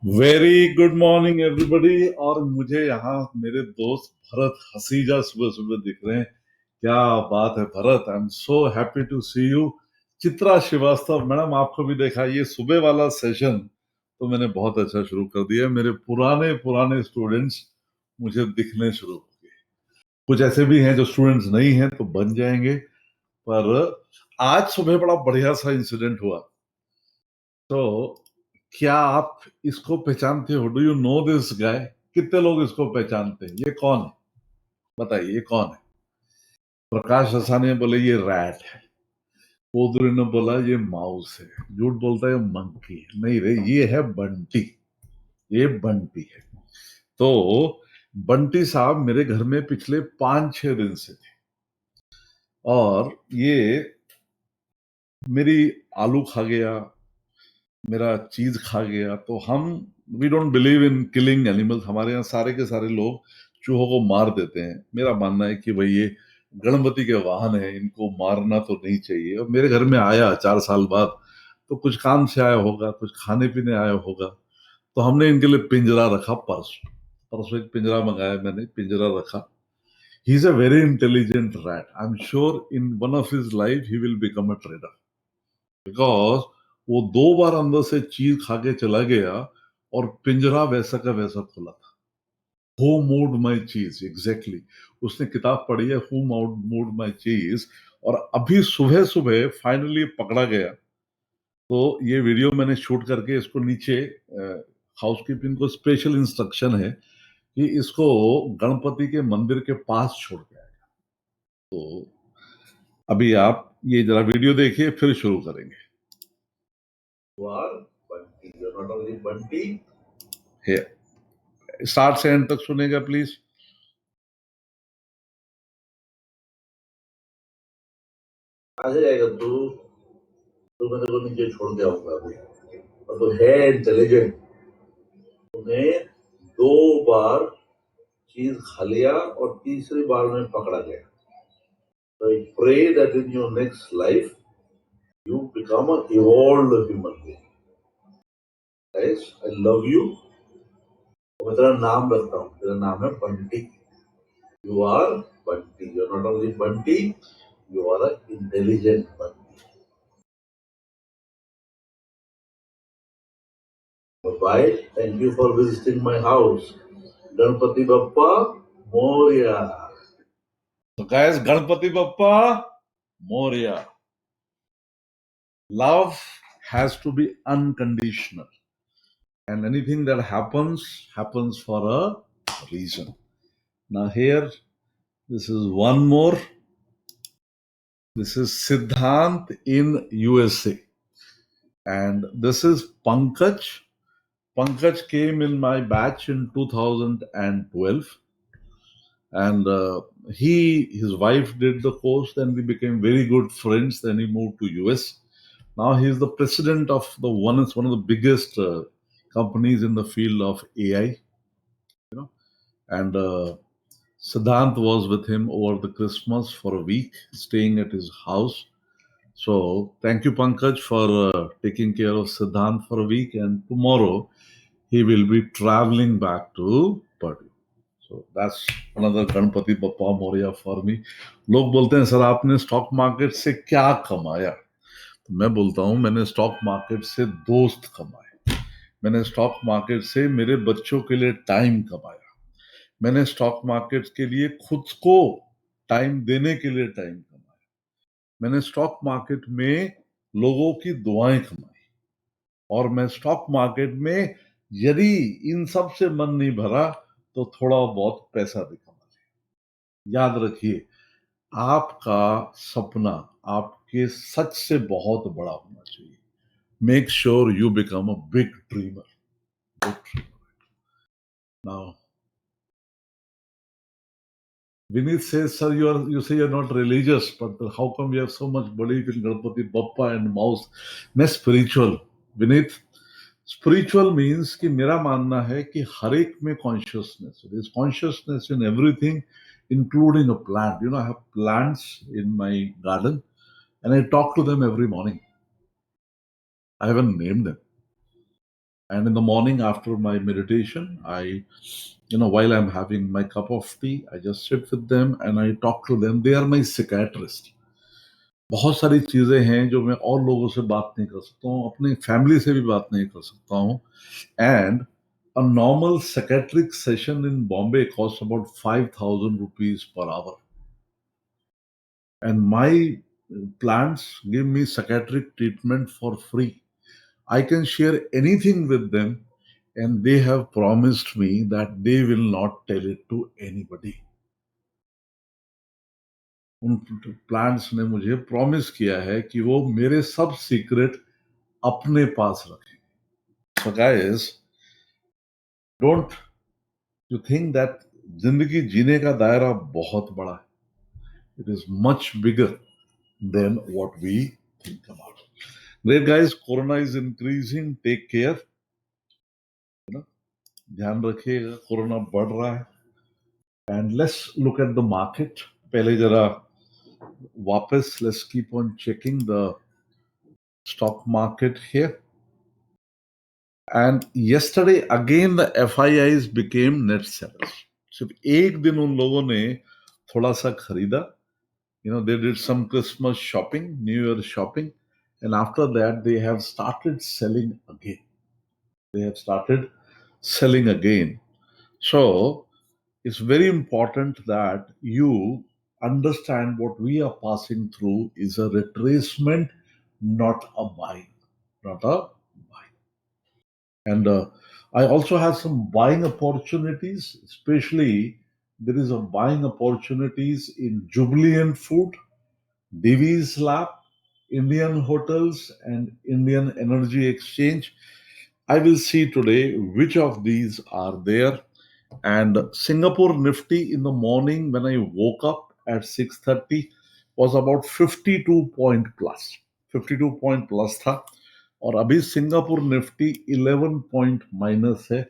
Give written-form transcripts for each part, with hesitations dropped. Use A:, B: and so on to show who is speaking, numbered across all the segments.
A: Very good morning everybody. और मुझे यहाँ मेरे दोस्त भरत हसीजा सुबह सुबह दिख रहे हैं। क्या बात है Bharat, I am so happy to see you. Chitra Shrivastava madam, आपको भी देखा ये सुबह वाला सेशन तो मैंने बहुत अच्छा शुरू कर दिया। मेरे पुराने पुराने स्टूडेंट्स मुझे दिखने शुरू हो गए। कुछ ऐसे भी हैं जो स्टूडेंट्स नहीं हैं तो बन जाएंगे। पर आज सुबह बड़ा बढ़िया सा इंसिडेंट हुआ। तो क्या आप इसको पहचानते हो? Do you know this guy? कितने लोग इसको पहचानते हैं? ये कौन है? बताइए ये कौन है? प्रकाश रसानी ने बोले ये रैट है। पोदरी ने बोला ये माउस है। झूठ बोलता है मंकी है। नहीं रे, ये है बंटी। ये बंटी है। तो बंटी साहब मेरे घर में पिछले 5-6 दिन से थे। और ये मेरी आलू खा गया, मेरा चीज खा गया। तो हम we don't believe in killing animals. हमारे यहाँ सारे के सारे लोग चूहों को मार देते हैं। मेरा मानना है कि भाई ये गणपति के वाहन है, इनको मारना तो नहीं चाहिए। और मेरे घर में आया 4 साल बाद, तो कुछ काम से आया होगा, कुछ खाने पीने आया होगा। तो हमने इनके लिए पिंजरा रखा। परसों परसों एक पिंजरा मंगाया मैंने, पिंजरा रखा। He is a very intelligent rat. I am sure in one of his life he will become a trader, because वो 2 बार अंदर से चीज खा के चला गया और पिंजरा वैसा का वैसा खुला था। हु मूव्ड माई चीज, एग्जैक्टली। उसने किताब पढ़ी है, हु मूव्ड माई चीज। और अभी सुबह सुबह फाइनली पकड़ा गया। तो ये वीडियो मैंने शूट करके इसको नीचे हाउसकीपिंग को स्पेशल इंस्ट्रक्शन है कि इसको गणपति के मंदिर के पास छोड़ के आएगा। तो अभी आप ये जरा वीडियो देखिए, फिर शुरू करेंगे। Bunty, you're not only Bunty here. Start से एंड तक सुनेगा प्लीज। आ जाएगा तू। तो मैं तेरे को नीचे छोड़ के आऊंगा अभी। और तो है इंटेलिजेंट। तूने 2 बार चीज खा लिया और तीसरी बार में पकड़ा गया। तो I pray that in your next life you become a evolved human being. Guys, I love you. मैं तेरा नाम रखता हूँ, तेरा नाम है Bunty. You are Bunty, you are not only Bunty, you are a intelligent Bunty. Bye. Thank you for visiting my house. Ganpati Bappa Moria. So guys, Ganpati Bappa Moria. Love has to be unconditional. And anything that happens for a reason. Now here, this is one more. This is Siddhant in USA. And this is Pankaj. Pankaj came in my batch in 2012. And his wife did the course. Then we became very good friends. Then he moved to US. Now he is the president of one of the biggest companies in the field of AI. And Siddhant was with him over the Christmas for a week, staying at his house. So thank you, Pankaj, for taking care of Siddhant for a week. And tomorrow he will be traveling back to Purdue. So that's another Ganpati Bappa Moria for me. लोग बोलते हैं sir आपने stock market से क्या कमाया? तो मैं बोलता हूं मैंने स्टॉक मार्केट से दोस्त कमाए। मैंने स्टॉक मार्केट से मेरे बच्चों के लिए टाइम कमाया। मैंने स्टॉक मार्केट के लिए खुद को टाइम देने के लिए टाइम कमाया। मैंने स्टॉक मार्केट में लोगों की दुआएं कमाई। और मैं स्टॉक मार्केट में यदि इन सब से मन नहीं भरा तो थोड़ा बहुत पैसा भी कमा लिया। याद रखिए, आपका सपना आपके सच से बहुत बड़ा होना चाहिए। Make sure you become a big dreamer. Now Vineet says, sir, you say you're not religious, but how come you have so much belief in Ganpati Bappa and mouse? मैं spiritual, Vineet. Spiritual means कि मेरा मानना है कि हर एक में consciousness. There is consciousness in everything, including a plant. I have plants in my garden, and I talk to them every morning. I haven't named them. And in the morning after my meditation, while I'm having my cup of tea, I just sit with them and I talk to them. They are my psychiatrist. बहुत सारी चीजें हैं जो मैं और लोगों से बात नहीं कर सकता हूँ, अपनी फैमिली से भी बात नहीं कर सकता हूँ. And a normal psychiatric session in Bombay costs about 5,000 rupees per hour. And my plants give me psychiatric treatment for free. I can share anything with them, and they have promised me that they will not tell it to anybody. उन plants ने मुझे promise किया है कि वो मेरे सब secret अपने पास रखें. So guys, don't you think that जिंदगी जीने का दायरा बहुत बड़ा है. It is much bigger than what we think about. Great guys, Corona is increasing. Take care. ध्यान रखिएगा, कोरोना बढ़ रहा है. And let's look at the market. पहले जरा वापस let's keep on checking the stock market here. And yesterday again the FIIs became net sellers. सिर्फ एक दिन उन लोगों ने थोड़ा सा खरीदा. They did some Christmas shopping, New Year shopping, and after that they have started selling again. So it's very important that you understand what we are passing through is a retracement, not a buying. And I also have some buying opportunities, especially there is a buying opportunities in Jubilant Food, Divi's Lab, Indian Hotels, and Indian Energy Exchange. I will see today which of these are there. And Singapore Nifty in the morning when I woke up at 6:30 was about 52 point plus. 52 point plus था. और अभी Singapore Nifty 11 point minus है.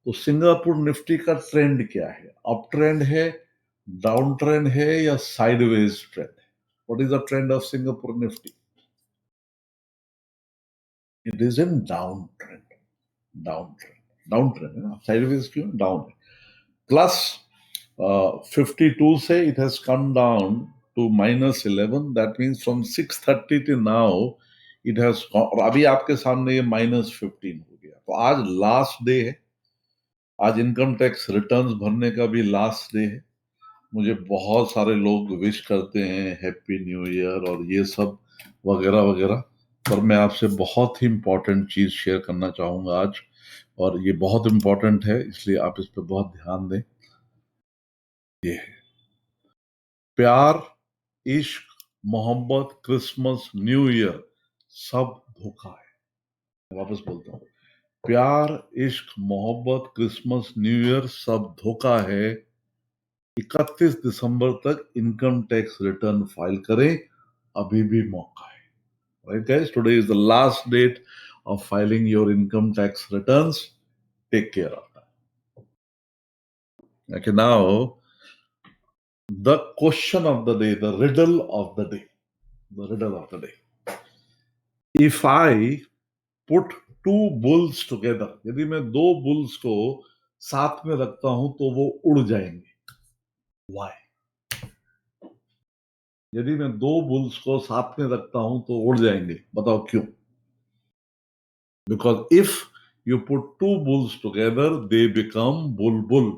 A: तो Singapore Nifty का trend क्या है? Up trend है, down trend है या sideways trend? What is the trend of Singapore Nifty? It is in down trend है ना. साइडवेज क्यों? डाउन है. प्लस 52 से it has come down to -11. That means from 6:30 to now it has. और अभी आपके सामने ये -15 हो गया. तो आज लास्ट डे है. आज इनकम टैक्स रिटर्न्स भरने का भी लास्ट डे है. मुझे बहुत सारे लोग विश करते हैं हैप्पी न्यू ईयर और ये सब वगैरह वगैरह. पर मैं आपसे बहुत ही इंपॉर्टेंट चीज शेयर करना चाहूंगा आज, और ये बहुत इंपॉर्टेंट है इसलिए आप इस पर बहुत ध्यान दें. ये है प्यार, इश्क, मोहब्बत, क्रिसमस, न्यू ईयर सब धोखा है. मैं वापस बोलता हूँ, प्यार, इश्क, मोहब्बत, क्रिसमस, न्यू ईयर सब धोखा है. 31 दिसंबर तक इनकम टैक्स रिटर्न फाइल करें, अभी भी मौका है. Right guys, today is the last date of filing your income tax returns. Take care of that. Okay, now the question of the day, the riddle of the day. If I put two bulls together, यदि मैं दो bulls को साथ में रखता हूं तो वो उड़ जाएंगे. Why? यदि मैं दो बुल्स को साथ में रखता हूं तो उड़ जाएंगे, बताओ क्यों? Because if you put two bulls together, they become bulbul.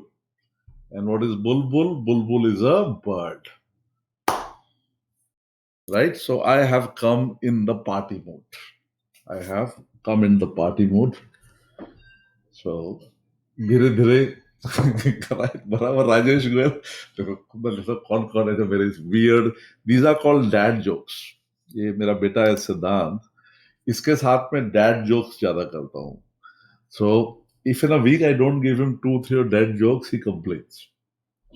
A: And what is bulbul? Bulbul is a bird. Right? So I have come in the party mode. So धीरे धीरे बराबर राजेश गोयल. देखो कौन है जो मेरे weird, these are called dad jokes. ये मेरा बेटा है सिद्धांत, इसके साथ में डैड जोक्स ज्यादा करता हूँ. So if in a week I don't give him 2-3 dad jokes, he complains.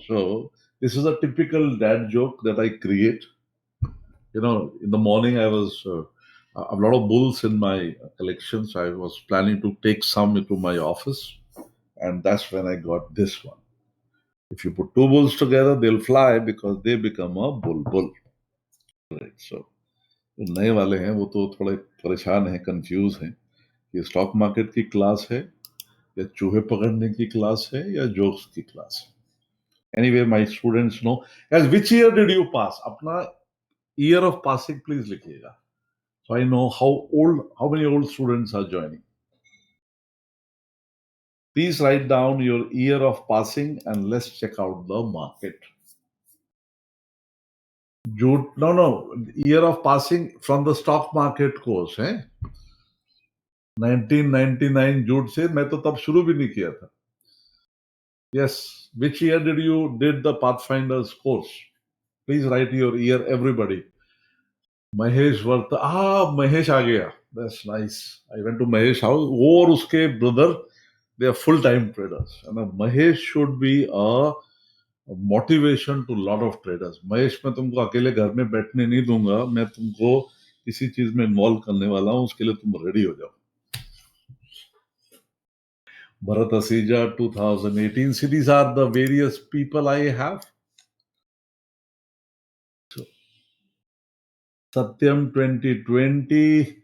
A: So this is a typical dad joke that I create. In the morning I was a lot of bulls in my collections. I was planning to take some into my office, and that's when I got this one. If you put two bulls together, they'll fly because they become a bull. Right. So नए वाले हैं वो तो थोड़े परेशान हैं, confuse हैं. ये स्टॉक मार्केट की क्लास है या चूहे पकड़ने की क्लास है या जोक्स की क्लास है? Anyway my students know as which year did you pass, अपना ईयर ऑफ पासिंग प्लीज लिखिएगा, so I know how many old students are joining. Please write down your year of passing and let's check out the market. June, no, year of passing from the stock market course है 1999 jute से, मैं तो तब शुरू भी नहीं किया था. Yes, which year did you did the Pathfinders course? Please write your year, everybody. Mahesh वर्त, महेश आ गया. That's nice. I went to Mahesh house. वो और उसके brother, they are full time traders. And Mahesh should be a motivation to lot of traders. Mahesh, मैं तुमको अकेले घर में बैठने नहीं दूंगा, मैं तुमको किसी चीज में इन्वॉल्व करने वाला हूं, उसके लिए तुम रेडी हो जाओ. Bharat Asija 2018. See, these are the various people I have. Satyam 2020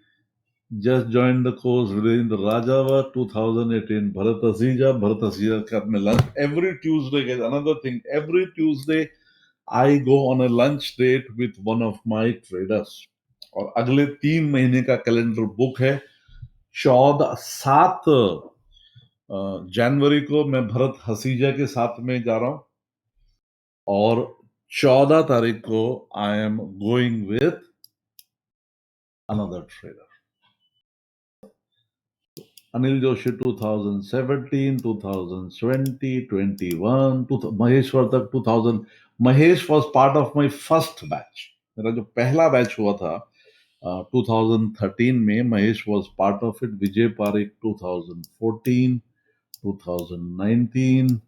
A: just joined the course. Virendra Rajava 2018. Bharat Asija cut me lunch every Tuesday. Guys, another thing, every Tuesday I go on a lunch date with one of my traders. और अगले 3 महीने का calendar book है. 7 जनवरी को मैं भरत हसीजा के साथ में जा रहा हूं और 14 तारीख को I am going with another trader. Anil Joshi 2017, 2020, 21, Mahesh Vartak 2000. Mahesh was part of my first batch. मेरा जो पहला बैच हुआ था 2013 में, Mahesh was part of it. Vijay Parik 2014, 2019.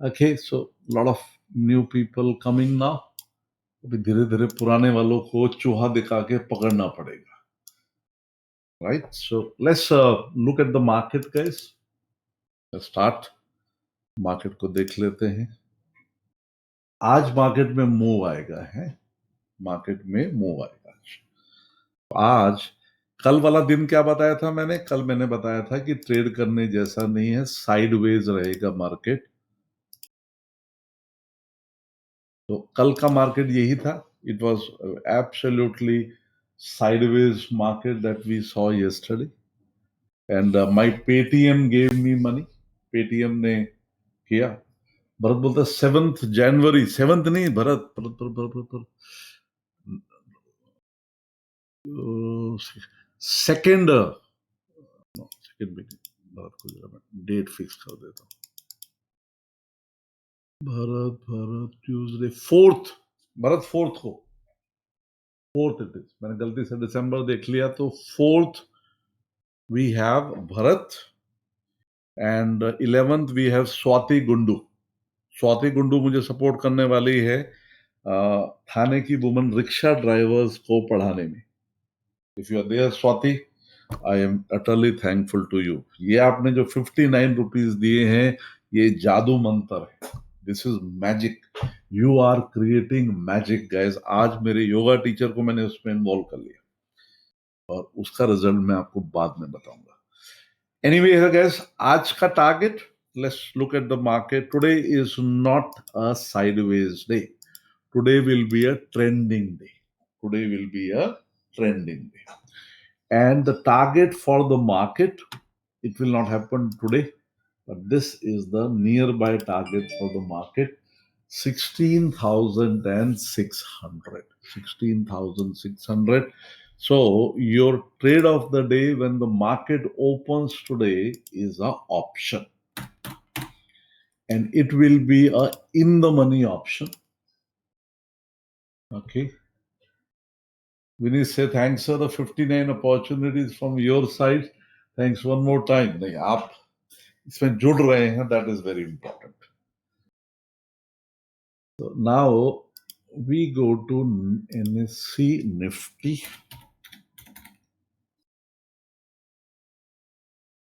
A: Okay, so lot of new people coming now. अभी धीरे धीरे पुराने वालों को चूहा दिखा के पकड़ना पड़ेगा. Right, so let's look at the market, guys. Let's start. Market को देख लेते हैं. आज मार्केट में मूव आएगा है, मार्केट में मूव आएगा आज. कल वाला दिन क्या बताया था मैंने? कल मैंने बताया था कि ट्रेड करने जैसा नहीं है, साइडवेज रहेगा मार्केट. तो कल का मार्केट यही था. It was absolutely sideways market that we saw yesterday. And my Paytm gave me money. Paytm ने किया. भरत बोलता 7th जनवरी, 7th नहीं, भरत सेकेंड मीटिंग. भरत को जरा मैं डेट फिक्स कर देता हूँ. Bharat Tuesday 4th. Bharat 4th को, 4th इट इज. मैंने गलती से दिसंबर देख लिया. तो 4th we have Bharat and 11th we have Swati Gundu. Swati Gundu मुझे सपोर्ट करने वाली है थाने की वुमन रिक्शा ड्राइवर्स को पढ़ाने में. If you are there Swati, I am utterly thankful to you. ये आपने जो 59 रुपीज दिए हैं, ये जादू मंत्र है. This is magic. You are creating magic guys. आज मेरे योगा टीचर को मैंने उसमें इन्वॉल्व कर लिया और उसका रिजल्ट मैं आपको बाद में बताऊंगा. Anyway, guys, आज का target, let's look at the market. Today is not a sideways day. Today will be a trending day. Today will be a trending day. And the target for the market, it will not happen today, but this is the nearby target for the market, 16,600. 16,600. So your trade of the day when the market opens today is a option, and it will be a in the money option. Okay. Vinny say thanks sir, the 59 opportunities from your side. Thanks one more time. नहीं, आप इसमें जुड़ रहे हैं, that is very important. So now we go to NSE Nifty.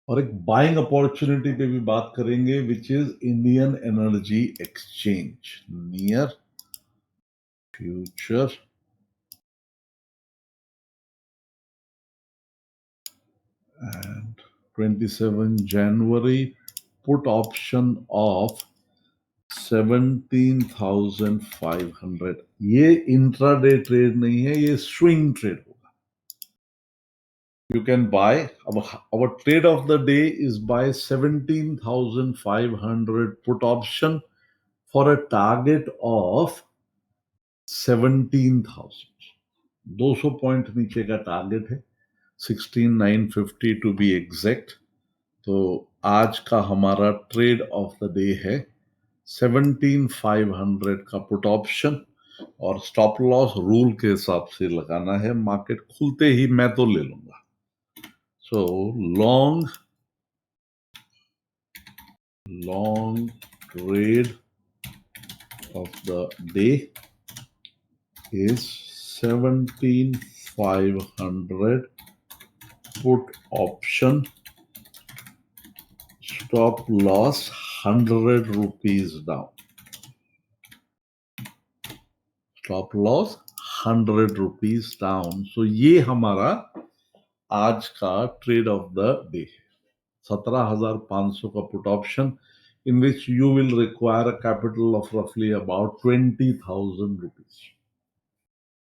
A: और एक buying opportunity पे भी बात करेंगे, which is Indian energy exchange near future. and 27 January put option of 17,500. ये इंट्राडे ट्रेड नहीं है, ये स्विंग ट्रेड होगा. You can buy, our trade of the day is buy 17,500 put option for a target of 17,000. 200 point नीचे का target है, 16,950 to be exact. तो आज का हमारा ट्रेड ऑफ द डे है 17,500 का पुट ऑप्शन, और स्टॉप लॉस रूल के हिसाब से लगाना है. मार्केट खुलते ही मैं तो ले लूंगा. So long trade off the day is 17,500 put option, stop loss 100 rupees down, stop loss 100 rupees down. So ये हमारा आज का ट्रेड ऑफ द डे है. 17,500 का put option in which you will require a capital of roughly about 20,000 rupees.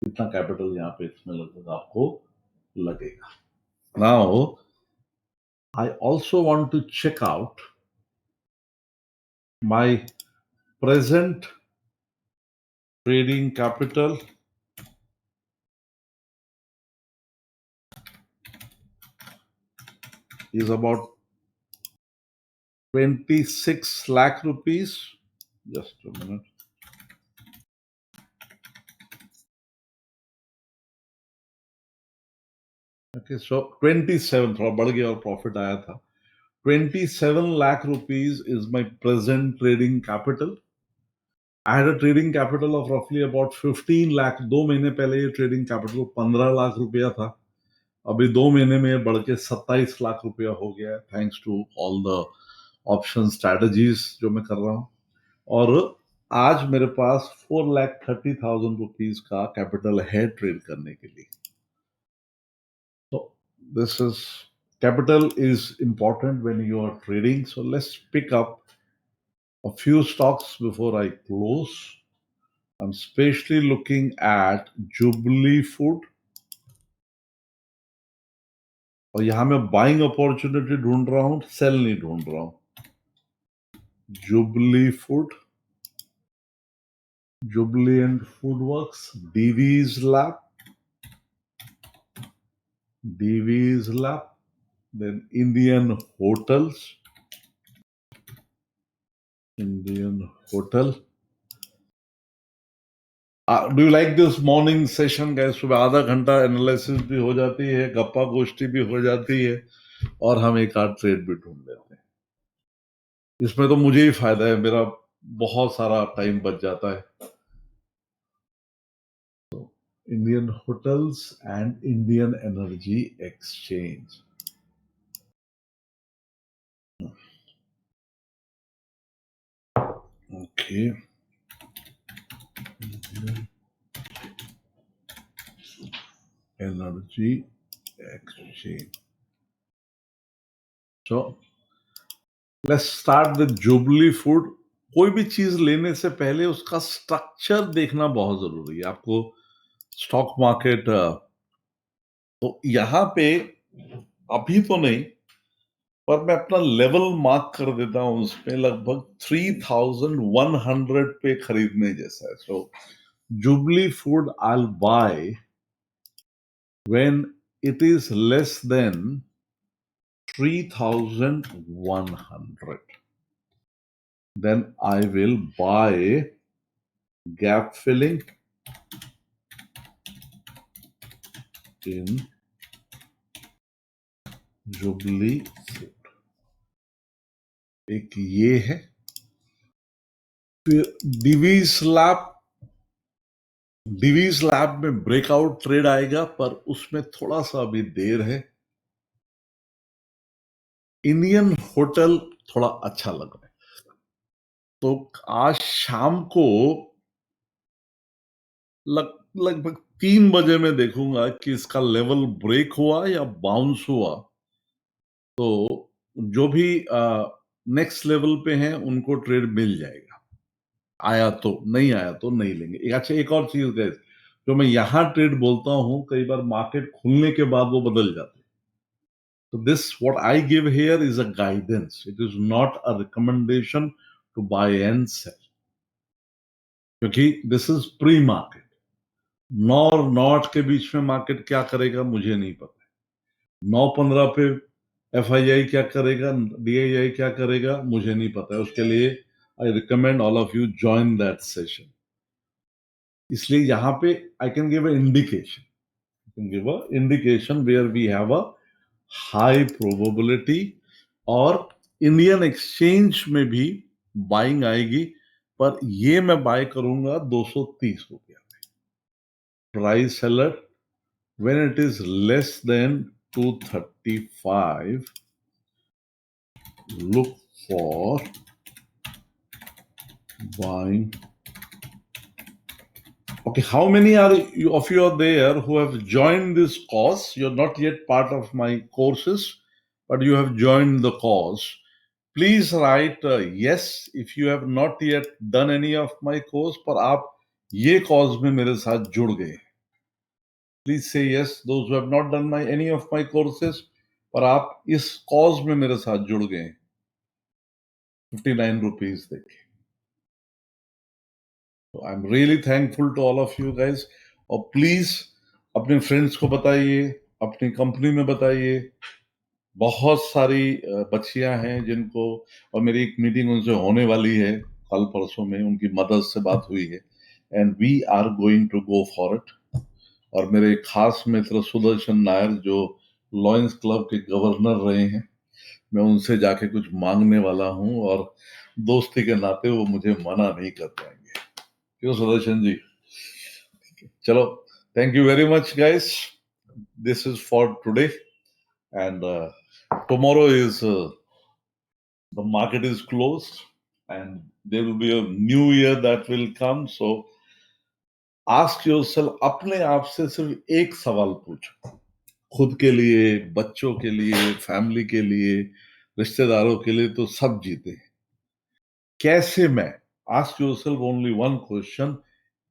A: इतना capital यहाँ पे इसमें लगभग आपको लगेगा. Now, I also want to check out my present trading capital is about 26 lakh rupees. Just a minute. Okay, so 27, थोड़ा बढ़ गया और प्रॉफिट आया था. 27 lakh rupees is my present trading capital. I had a trading capital of roughly about 15 lakh. 2 महीने पहले ये trading capital 15 lakh रुपया था. अभी 2 महीने में बढ़ के 27 लाख रुपया हो गया, thanks to all the option strategies जो मैं कर रहा हूं. और आज मेरे पास 4,30,000 रुपीज का कैपिटल है ट्रेड करने के लिए. तो this is, capital is important when you are trading. So let's pick up a few stocks before I close. I'm especially looking at Jubilee Food. और यहां मैं बाइंग अपॉर्चुनिटी ढूंढ रहा हूं, सेल नहीं ढूंढ रहा हूं. Jubilee Food, Jubilant Foodworks, Divi's Lab, then Indian Hotels, Indian Hotel. Do you like this morning session guys? सुबह आधा घंटा एनालिसिस भी हो जाती है, गप्पा गोष्ठी भी हो जाती है, और हम एक आध ट्रेड भी ढूंढ लेते हैं. इसमें तो मुझे ही फायदा है, मेरा बहुत सारा टाइम बच जाता है. Indian Hotels and Indian Energy Exchange. Okay. Energy Exchange. So let's start with Jubilee Food. कोई भी चीज लेने से पहले उसका स्ट्रक्चर देखना बहुत जरूरी है. आपको स्टॉक मार्केट, तो यहां पे अभी तो नहीं, पर मैं अपना लेवल मार्क कर देता हूं. उसमें लगभग 3,100 पे खरीदने जैसा है. सो Jubilee Food I'll buy when it is less than 3,100. Then I will buy gap filling in Jubilee Food. एक ये है. फिर डिवीज लैब में ब्रेकआउट ट्रेड आएगा, पर उसमें थोड़ा सा अभी देर है. इंडियन होटल थोड़ा अच्छा लग रहा है, तो आज शाम को लगभग 3 बजे मैं देखूंगा कि इसका लेवल ब्रेक हुआ या बाउंस हुआ, तो जो भी नेक्स्ट लेवल पे हैं उनको ट्रेड मिल जाएगा, आया तो, नहीं आया तो नहीं लेंगे। अच्छा, एक और चीज गाइस, जो मैं यहाँ ट्रेड बोलता हूँ, कई बार मार्केट खुलने के बाद वो बदल जाते हैं। So this, what I give here is a guidance. It is not a recommendation to buy and sell. क्योंकि this is pre market. 9 और 9 के बीच में मार्केट क्या करेगा मुझे नहीं पता। 9:15 पे FII क्या करेगा, DII क्या करेगा मुझे नहीं पता है। उसके लिए I recommend all of you join that session. इसलिए यहाँ पे I can give an indication. I can give a indication where we have a high probability, और इंडियन एक्सचेंज में भी बाइंग आएगी, पर ये मैं बाय करूंगा 230 रुपया में। Price alert, when it is less than 235, look for buying. Okay, how many of you are there who have joined this course? You're not yet part of my courses, but you have joined the course. Please write yes if you have not yet done any of my course, पर आप ये course में मेरे साथ जुड़ गए। Please say yes, those who have not done any of my courses, पर आप इस course में मेरे साथ जुड़ गए। 59 rupees देके। So I'm really thankful to all of you guys. और प्लीज अपने फ्रेंड्स को बताइए, अपनी कंपनी में बताइए। बहुत सारी बच्चियां हैं जिनको, और मेरी एक मीटिंग उनसे होने वाली है कल परसों में, उनकी मदर्स से बात हुई है, and we are going to go for it. और मेरे खास मित्र सुदर्शन नायर जो लॉयंस क्लब के गवर्नर रहे हैं, मैं उनसे जाके कुछ मांगने वाला हूं, और दोस्ती के नाते वो मुझे मना नहीं कर पाएंगे। क्यों सुदर्शन जी? चलो, thank you very much guys, this is for today, and tomorrow is the market is closed, and there will be a new year that will come. So ask yourself, अपने आप से सिर्फ एक सवाल पूछो, खुद के लिए, बच्चों के लिए, फैमिली के लिए, रिश्तेदारों के लिए तो सब जीते हैं। कैसे मैं, ask yourself only one question,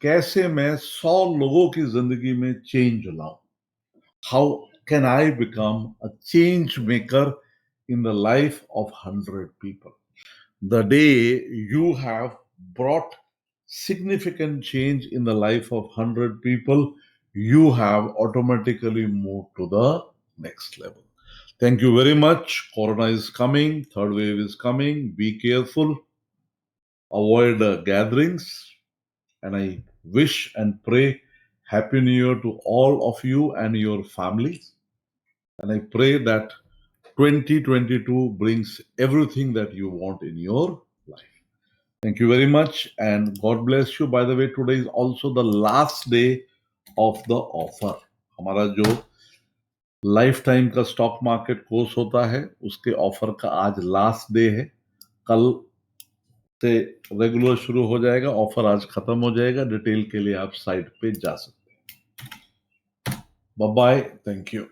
A: कैसे मैं 100 लोगों की जिंदगी में चेंज लाऊं? How can I become a change maker in the life of 100 people? The day you have brought significant change in the life of 100 people, you have automatically moved to the next level. Thank you very much. Corona is coming, third wave is coming. Be careful, avoid gatherings, and I wish and pray Happy New Year to all of you and your families. And I pray that 2022 brings everything that you want in your life. Thank you very much, and God bless you. By the way, today is also the last day of the offer. हमारा जो life time का stock market course होता है, उसके offer का आज last day है। कल से रेगुलर शुरू हो जाएगा, ऑफर आज खत्म हो जाएगा। डिटेल के लिए आप साइट पे जा सकते हैं। Bye bye, thank you.